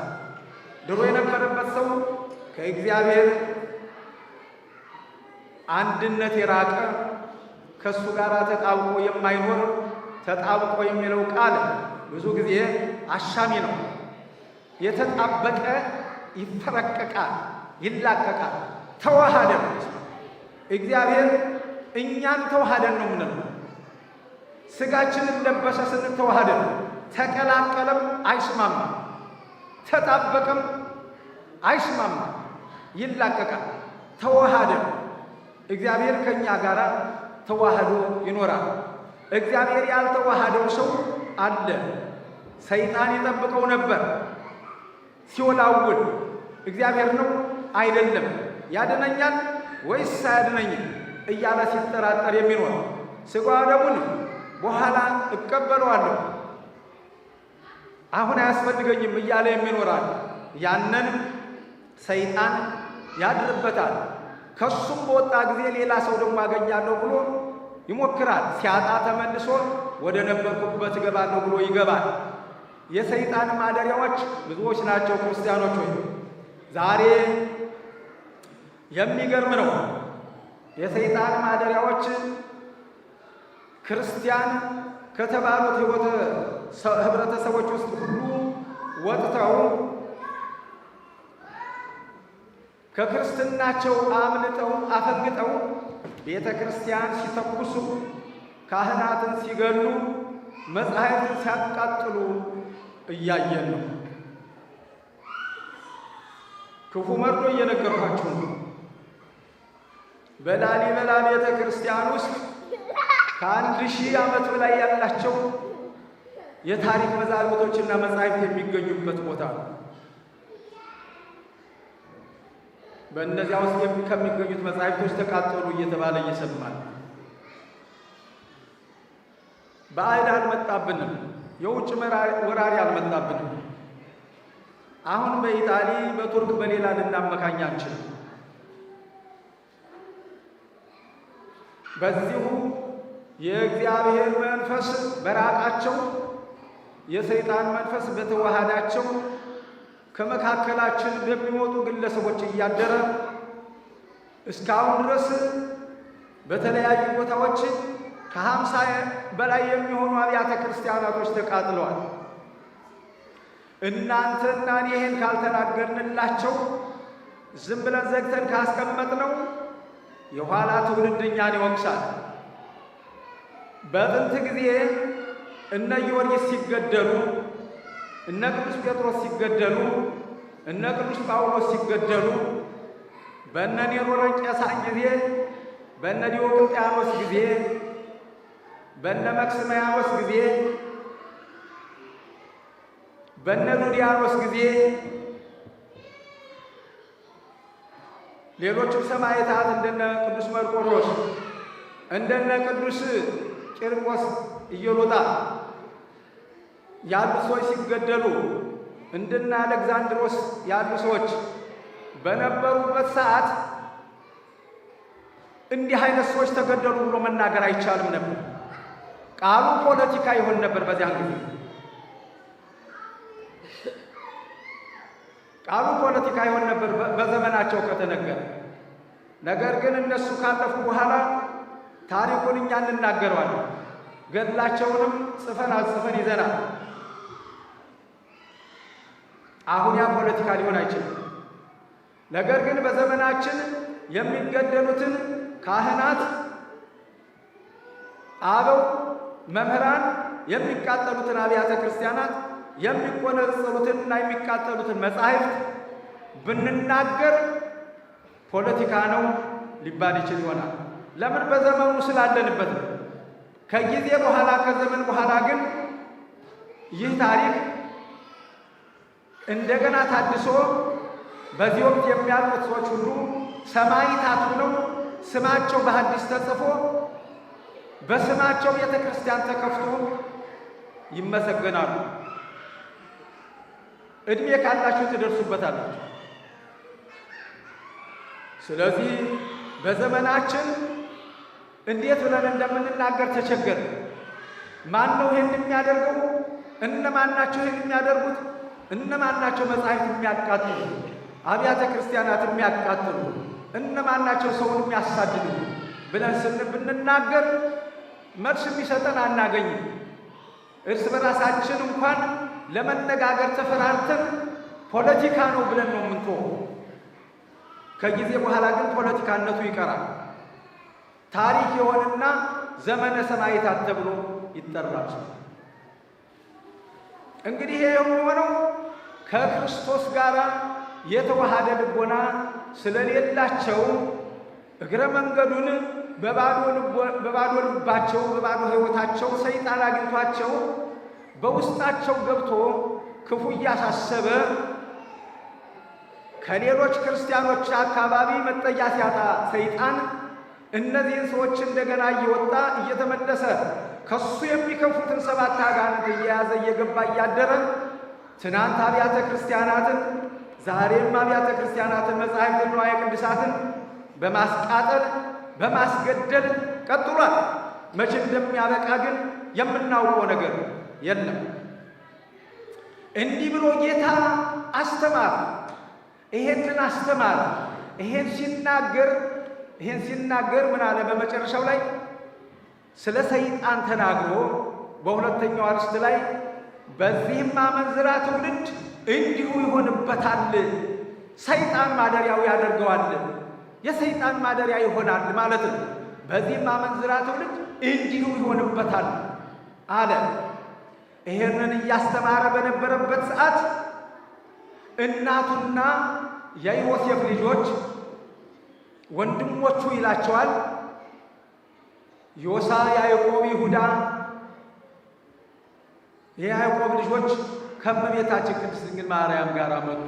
ድሮ የነበረበት ሰው ከእግዚአብሔር አንድነት የራቀ ከእሱ ጋር ተጣብቆ የማይኖር ተጣብቆ የሚለው ቃል ብዙ ጊዜ አሻሚ ነው። የተጣበቀ ይፈረቀቃል፣ ይላቀቃል። ተዋሃደ እግዚአብሔር እኛን ተዋሃደን ነው የምንለው። ሥጋችንን ለበሰ ስንል ተዋሃደን፣ ተቀላቀለም አይስማማም፣ ተጣበቀም አይስማማም፣ ይላቀቃል። ተዋሃደ እግዚአብሔር ከእኛ ጋር ተዋህዶ ይኖራል። እግዚአብሔር ያልተዋሃደው ሰው አለ። ሰይጣን ይጠብቀው ነበር ሲወላውል፣ እግዚአብሔር ነው አይደለም፣ ያድነኛል ወይስ አያድነኝም እያለ ሲጠራጠር የሚኖር ሥጋ ደሙን በኋላ እቀበለዋለሁ አሁን አያስፈልገኝም እያለ የሚኖራል። ያንን ሰይጣን ያድርበታል። ከሱም በወጣ ጊዜ ሌላ ሰው ደግሞ አገኛለሁ ብሎ ይሞክራል። ሲያጣ ተመልሶ ወደ ነበርኩበት እገባለሁ ብሎ ይገባል። የሰይጣን ማደሪያዎች ብዙዎች ናቸው። ክርስቲያኖች ሆይ ዛሬ የሚገርም ነው። የሰይጣን ማደሪያዎች ክርስቲያን ከተባሉት ህብረተሰቦች ውስጥ ሁሉ ወጥተው ከክርስትናቸው አምልጠው አፈንግጠው ቤተ ክርስቲያን ሲተኩሱ፣ ካህናትን ሲገሉ፣ መጻሕፍትን ሲያቃጥሉ እያየን ነው። ክፉ መርዶ እየነገርኳችሁ ነው። በላሊበላ ቤተ ክርስቲያን ውስጥ ከ1000 ዓመት በላይ ያላቸው የታሪክ መዛግብቶችና መጻሕፍት የሚገኙበት ቦታ ነው። በእነዚያ ውስጥ ከሚገኙት መጻሕፍቶች ተቃጠሉ እየተባለ እየሰማል። ባዕድ አልመጣብንም፣ የውጭ ወራሪ አልመጣብንም። አሁን በኢጣሊ፣ በቱርክ፣ በሌላ ልናመካኝ አንችልም። በዚሁ የእግዚአብሔር መንፈስ በራቃቸው፣ የሰይጣን መንፈስ በተዋሃዳቸው ከመካከላችን በሚወጡ ግለሰቦች እያደረ እስካሁን ድረስ በተለያዩ ቦታዎች ከ50 በላይ የሚሆኑ አብያተ ክርስቲያናቶች ተቃጥለዋል። እናንተና ይህን ካልተናገርንላቸው ዝም ብለን ዘግተን ካስቀመጥነው የኋላ ትውልድ እኛን ይወቅሳል። በጥንት ጊዜ እነ ጊዮርጊስ ሲገደሉ፣ እነ ቅዱስ ጴጥሮስ ሲገደሉ፣ እነ ቅዱስ ጳውሎስ ሲገደሉ፣ በእነ ኔሮን ቄሳን ጊዜ፣ በእነ ዲዮቅልጥያኖስ ጊዜ፣ በእነ መክስምያኖስ ጊዜ፣ በእነ ሉዲያኖስ ጊዜ ሌሎችም ሰማዕታት እንደነ ቅዱስ መርቆሬዎስ እንደነ ቅዱስ ቂርቆስ ኢየሉጣ ያሉ ሰዎች ሲገደሉ እንደነ አሌክዛንድሮስ ያሉ ሰዎች በነበሩበት ሰዓት እንዲህ አይነት ሰዎች ተገደሉ ብሎ መናገር አይቻልም ነበር። ቃሉ ፖለቲካ ይሆን ነበር። በዚያን ጊዜ ቃሉ ፖለቲካ ይሆን ነበር በዘመናቸው ከተነገረ። ነገር ግን እነሱ ካለፉ በኋላ ታሪኩን እኛ እንናገረዋለን። ገድላቸውንም ጽፈን ይዘናል። አሁን ያ ፖለቲካ ሊሆን አይችልም። ነገር ግን በዘመናችን የሚገደሉትን ካህናት፣ አበው መምህራን፣ የሚቃጠሉትን አብያተ ክርስቲያናት፣ የሚቆነጸሉትንና የሚቃጠሉትን መጻሕፍት ብንናገር ፖለቲካ ነው ሊባል ይችል ይሆናል። ለምን? በዘመኑ ስላለንበት ነው። ከጊዜ በኋላ ከዘመን በኋላ ግን ይህ ታሪክ እንደገና ታድሶ በዚህ ወቅት የሚያልፉት ሰዎች ሁሉ ሰማዕታት ሆነው ስማቸው በሐዲስ ተጽፎ በስማቸው ቤተ ክርስቲያን ተከፍቶ ይመሰገናሉ። ዕድሜ ካላችሁ ትደርሱበታላችሁ። ስለዚህ በዘመናችን እንዴት ብለን እንደምንናገር ተቸገር። ማን ነው ይህን የሚያደርገው? እነማን ናቸው ይህን የሚያደርጉት? እነማን ናቸው መጻሕፍት የሚያቃጥሉ፣ አብያተ ክርስቲያናት የሚያቃጥሉ? እነማን ናቸው ሰውን የሚያሳድዱ ብለን ብንናገር መልስ የሚሰጠን አናገኝም። እርስ በራሳችን እንኳን ለመነጋገር ተፈራርተን ፖለቲካ ነው ብለን ነው የምንተወው። ከጊዜ በኋላ ግን ፖለቲካነቱ ይቀራል። ታሪክ የሆነና ዘመነ ሰማዕታት ተብሎ ይጠራል። እንግዲህ ይሄ የሆነው ከክርስቶስ ጋር የተዋሃደ ልቦና ስለሌላቸው እግረ መንገዱን በባዶ ልባቸው በባዶ ሕይወታቸው ሰይጣን አግኝቷቸው በውስጣቸው ገብቶ ክፉ እያሳሰበ ከሌሎች ክርስቲያኖች አካባቢ መጠጊያ ሲያጣ ሰይጣን እነዚህን ሰዎች እንደገና እየወጣ እየተመለሰ ከሱ የሚከፉትን 7 አጋንንት እየያዘ እየገባ እያደረ ትናንት አብያተ ክርስቲያናትን ዛሬም አብያተ ክርስቲያናትን መጻሕፍት ንዋየ ቅድሳትን በማስቃጠል በማስገደል ቀጥሏል። መቼ እንደሚያበቃ ግን የምናውቀው ነገር የለም። እንዲህ ብሎ ጌታ አስተማር። ይሄንን አስተማር። ይሄን ሲናገር ምን አለ? በመጨረሻው ላይ ስለ ሰይጣን ተናግሮ በሁለተኛው አርዕስት ላይ በዚህም አመንዝራ ትውልድ እንዲሁ ይሆንበታል፣ ሰይጣን ማደሪያው ያደርገዋል፣ የሰይጣን ማደሪያ ይሆናል ማለት ነው። በዚህም አመንዝራ ትውልድ እንዲሁ ይሆንበታል አለ። ይሄንን እያስተማረ በነበረበት ሰዓት እናቱና የዮሴፍ ልጆች ወንድሞቹ ይላቸዋል ዮሳ፣ ያዕቆብ፣ ይሁዳ የያዕቆብ ልጆች ከእመቤታችን ቅድስት ድንግል ማርያም ጋር መጡ።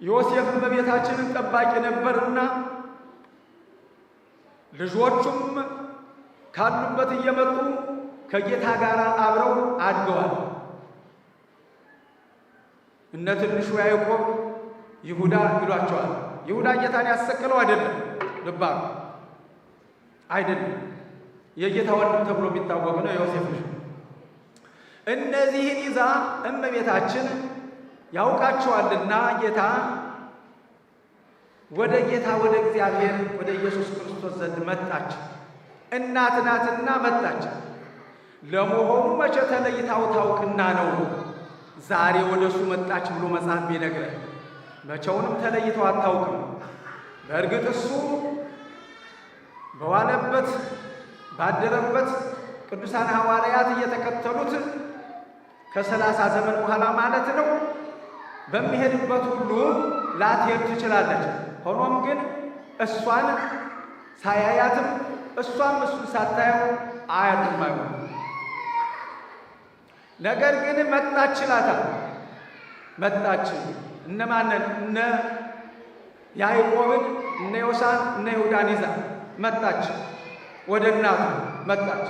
ዮሴፍም እመቤታችንን ጠባቂ ነበርና ልጆቹም ካሉበት እየመጡ ከጌታ ጋር አብረው አድገዋል። እነ ትንሹ ያዕቆብ ይሁዳ ይሏቸዋል። ይሁዳ ጌታን ያሰቀለው አይደለም፣ ልባ አይደለም፣ የጌታ ወንድም ተብሎ የሚታወቅ ነው። ዮሴፍ ልጅ እነዚህን ይዛ እመቤታችን ያውቃቸዋልና ጌታ ወደ እግዚአብሔር ወደ ኢየሱስ ክርስቶስ ዘንድ መጣች። እናት ናትና መጣች። ለመሆኑ መቼ ተለይታው ታውቅና ነው ዛሬ ወደ እሱ መጣች ብሎ መጽሐፍ ቢነግረን? መቼውንም ተለይተው አታውቅም። በእርግጥ እሱ በዋለበት ባደረበት ቅዱሳን ሐዋርያት እየተከተሉት ከ30 ዘመን በኋላ ማለት ነው በሚሄድበት ሁሉ ላትሄድ ትችላለች። ሆኖም ግን እሷን ሳያያትም እሷም እሱን ሳታየው አያድም አይሆን። ነገር ግን መጣች ይላታል። መጣች እነማንን? እነ ያዕቆብን፣ እነ ዮሳን፣ እነ ይሁዳን ይዛ መጣች። ወደ እናቱ መጣች።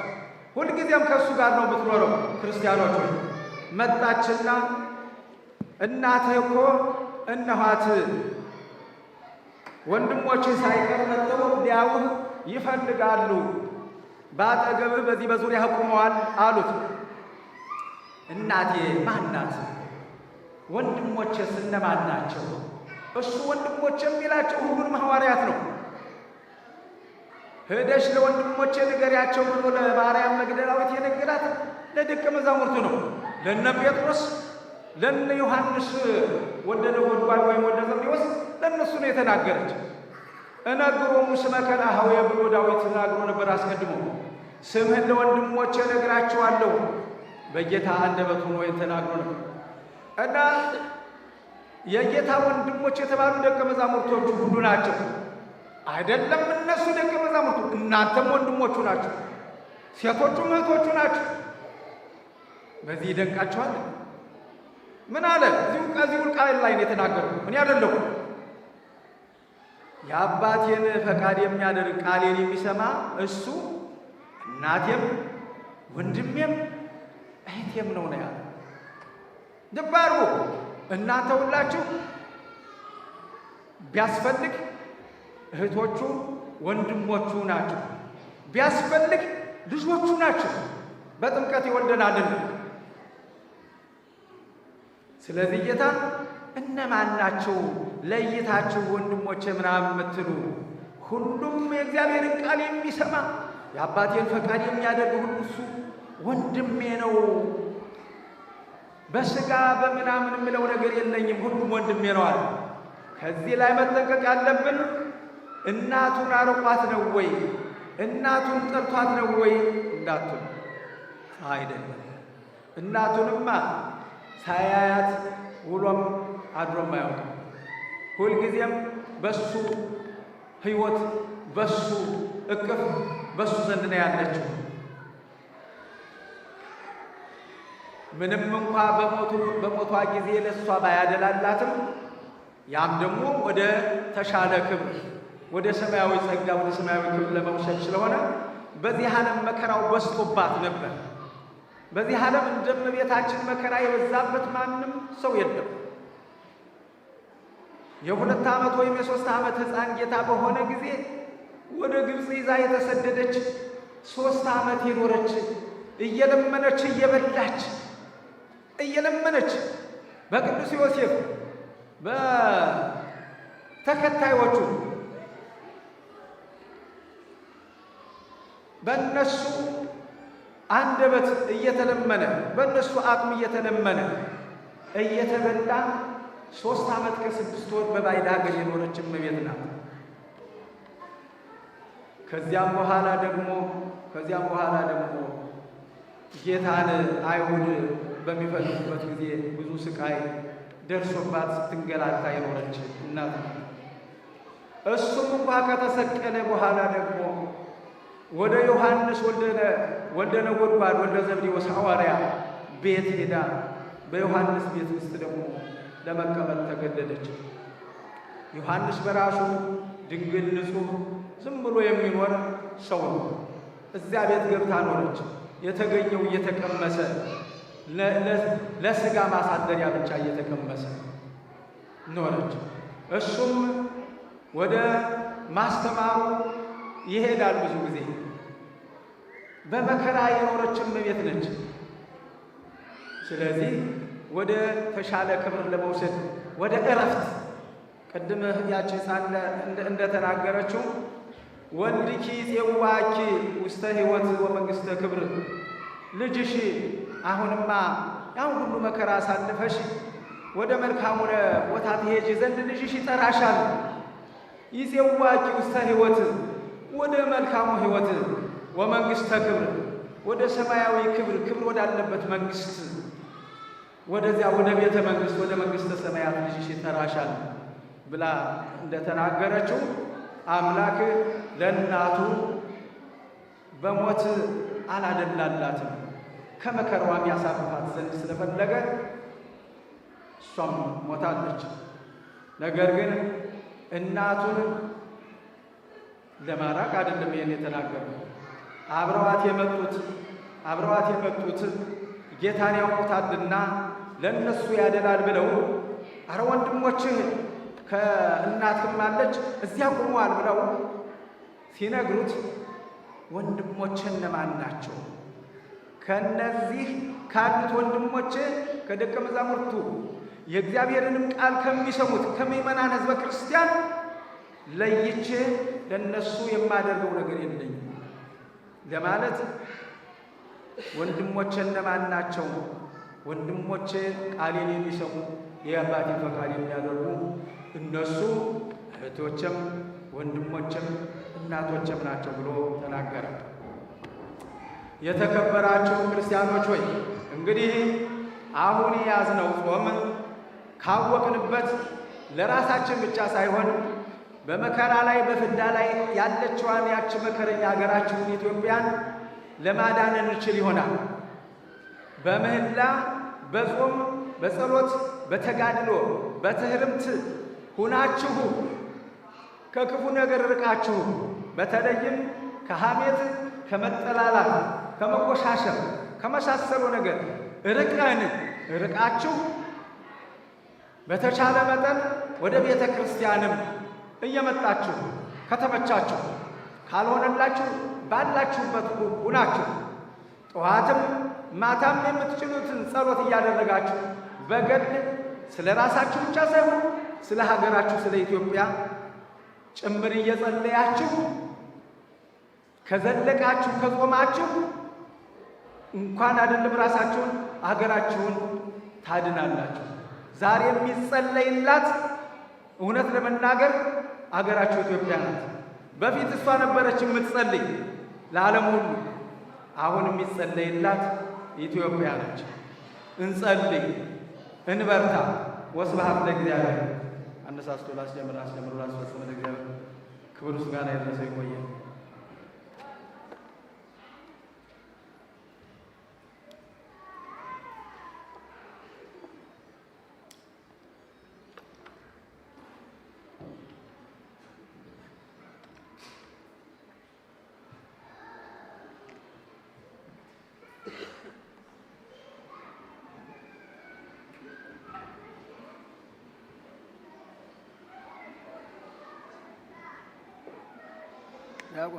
ሁልጊዜም ከእሱ ጋር ነው የምትኖረው። ክርስቲያኖች መጣችና እናትህ እኮ እነኋት ወንድሞች ሳይቀር መጥተው ሊያውህ ይፈልጋሉ፣ በአጠገብህ በዚህ በዙሪያ ቆመዋል አሉት። እናቴ ማናት? ወንድሞቼስ እነማን ናቸው? እሱ ወንድሞቼ የሚላቸው ሁሉንም ሐዋርያት ነው። ሄደሽ ለወንድሞቼ ንገሪያቸው ብሎ ለማርያም መግደላዊት የነገራት ለደቀ መዛሙርቱ ነው። ለነ ጴጥሮስ፣ ለነ ዮሐንስ ወልደ ነጎድጓድ ወይም ወልደ ዘብዴዎስ ለእነሱ ነው የተናገረች። እነግሮሙ ስመከ ለአኀውየ ብሎ ዳዊት ተናግሮ ነበር አስቀድሞ። ስምህን ለወንድሞቼ እነግራቸዋለሁ በጌታ አንደበት ሆኖ ተናግሮ ነበር። እና የጌታ ወንድሞች የተባሉ ደቀ መዛሙርቶቹ ሁሉ ናቸው። አይደለም እነሱ ደቀ መዛሙርቱ፣ እናንተም ወንድሞቹ ናቸው፣ ሴቶቹም እህቶቹ ናቸው። በዚህ ይደንቃቸዋል። ምን አለ? ከዚሁ ቃል ላይ ነው የተናገረው። እኔ አይደለሁ የአባቴን ፈቃድ የሚያደርግ ቃሌን የሚሰማ እሱ እናቴም ወንድሜም እህቴም ነው ነው ያለ። ልብ አድርጉ። እናንተ ሁላችሁ ቢያስፈልግ እህቶቹ ወንድሞቹ ናቸው፣ ቢያስፈልግ ልጆቹ ናቸው። በጥምቀት ይወልደናልና። ስለዚህ ጌታ እነማን ናቸው ለይታችሁ ወንድሞቼ ምናምን የምትሉ? ሁሉም የእግዚአብሔርን ቃል የሚሰማ የአባቴን ፈቃድ የሚያደርግ ሁሉ እሱ ወንድሜ ነው። በሥጋ በምናምን የምለው ነገር የለኝም፣ ሁሉም ወንድሜ ነው አለ። ከዚህ ላይ መጠንቀቅ ያለብን እናቱን አርቋት ነው ወይ እናቱን ጠልቷት ነው ወይ እንዳትሉ። አይደለም። እናቱንማ ሳያያት ውሎም አድሮም አያውቅም። ሁልጊዜም በሱ ሕይወት በሱ እቅፍ በሱ ዘንድ ነው ያለችው። ምንም እንኳ በሞቷ ጊዜ ለእሷ ባያደላላትም ያም ደግሞ ወደ ተሻለ ክብር፣ ወደ ሰማያዊ ጸጋ፣ ወደ ሰማያዊ ክብር ለመውሰድ ስለሆነ በዚህ ዓለም መከራው በዝቶባት ነበር። በዚህ ዓለም እንደ እመቤታችን መከራ የበዛበት ማንም ሰው የለም። የ2 ዓመት ወይም የ3 ዓመት ሕፃን ጌታ በሆነ ጊዜ ወደ ግብፅ ይዛ የተሰደደች 3 ዓመት የኖረች እየለመነች እየበላች እየለመነች በቅዱስ ዮሴፍ በተከታዮቹ በእነሱ አንደበት እየተለመነ በእነሱ አቅም እየተለመነ እየተበላ 3 ዓመት ከ6 ወር በባዕድ ሀገር የኖረች እመቤት ናት። ከዚያም በኋላ ደግሞ ጌታን አይሁድ በሚፈልጉበት ጊዜ ብዙ ስቃይ ደርሶባት ስትንገላታ የኖረች እናት ናት። እሱም እንኳ ከተሰቀለ በኋላ ደግሞ ወደ ዮሐንስ ወልደ ነጎድጓድ ወልደ ዘብዴዎስ ሐዋርያ ቤት ሄዳ በዮሐንስ ቤት ውስጥ ደግሞ ለመቀመጥ ተገደደች። ዮሐንስ በራሱ ድንግል ንጹሕ ዝም ብሎ የሚኖር ሰው ነው። እዚያ ቤት ገብታ ኖረች። የተገኘው እየተቀመሰ ለሥጋ ማሳደሪያ ብቻ እየተቀመሰ ኖረች። እሱም ወደ ማስተማሩ ይሄዳል። ብዙ ጊዜ በመከራ የኖረች እመቤት ነች። ስለዚህ ወደ ተሻለ ክብር ለመውሰድ ወደ እረፍት ቅድም ያቺ ሕፃን እንደተናገረችው ወልድኪ ጽዋኪ ውስተ ሕይወት ወመንግሥተ ክብር፣ ልጅሽ አሁንማ ያን ሁሉ መከራ አሳልፈሽ ወደ መልካሙ ቦታ ትሄጂ ዘንድ ልጅሽ ይጠራሻል። ይጽዋኪ ውስተ ሕይወት፣ ወደ መልካሙ ሕይወት፣ ወመንግሥተ ክብር፣ ወደ ሰማያዊ ክብር ወዳለበት መንግሥት፣ ወደዚያ ወደ ቤተ መንግሥት ወደ መንግሥተ ሰማያት ልጅሽ ይጠራሻል ብላ እንደተናገረችው አምላክ ለእናቱ በሞት አላደላላትም። ከመከራዋም ያሳርፋት ዘንድ ስለፈለገ እሷም ሞታለች። ነገር ግን እናቱን ለማራቅ አይደለም ይሄን የተናገረው። አብረዋት የመጡት ጌታን ያውቁታልና ለእነሱ ያደላል ብለው አረ ወንድሞችህ ከእናትም አለች እዚያ ቆመዋል ብለው ሲነግሩት ወንድሞችህ እነማን ናቸው? ከነዚህ ካሉት ወንድሞቼ ከደቀ መዛሙርቱ የእግዚአብሔርንም ቃል ከሚሰሙት ከምእመናን ሕዝበ ክርስቲያን ለይቼ ለነሱ የማደርገው ነገር የለኝም ለማለት ወንድሞቼ እነማን ናቸው? ወንድሞቼ ቃሌን የሚሰሙ የአባቴ ፈቃድ የሚያደርጉ እነሱ እህቶችም ወንድሞችም እናቶችም ናቸው ብሎ ተናገረ። የተከበራችሁ ክርስቲያኖች ሆይ እንግዲህ አሁን የያዝነው ጾም ካወቅንበት ለራሳችን ብቻ ሳይሆን በመከራ ላይ በፍዳ ላይ ያለችዋን ያች መከረኛ ሀገራችንን ኢትዮጵያን ለማዳን እንችል ይሆናል። በምህላ በጾም በጸሎት በተጋድሎ በትህርምት ሁናችሁ ከክፉ ነገር ርቃችሁ በተለይም ከሐሜት ከመጠላላት ከመቆሻሸር ከመሳሰሉ ነገር ርቃችሁ በተቻለ መጠን ወደ ቤተ ክርስቲያንም እየመጣችሁ ከተመቻችሁ፣ ካልሆነላችሁ ባላችሁበት ሁናችሁ ጠዋትም ማታም የምትችሉትን ጸሎት እያደረጋችሁ በገድል ስለ ራሳችሁ ብቻ ሳይሆን ስለ ሀገራችሁ ስለ ኢትዮጵያ ጭምር እየጸለያችሁ ከዘለቃችሁ ከጾማችሁ እንኳን አይደለም ራሳችሁን ሀገራችሁን ታድናላችሁ። ዛሬ የሚጸለይላት እውነት ለመናገር ሀገራችሁ ኢትዮጵያ ናት። በፊት እሷ ነበረች የምትጸልይ ለዓለም ሁሉ። አሁን የሚጸለይላት ኢትዮጵያ ነች። እንጸልይ፣ እንበርታ። ወስብሐት ለእግዚአብሔር። አነሳስቶ ላስጀምር አስጀምሮ ላስፈጽም ለእግዚአብሔር ክብር ምስጋና ይድረሰው። ይቆየን። ያጓ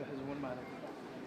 ህዝቡን ማለት ነው።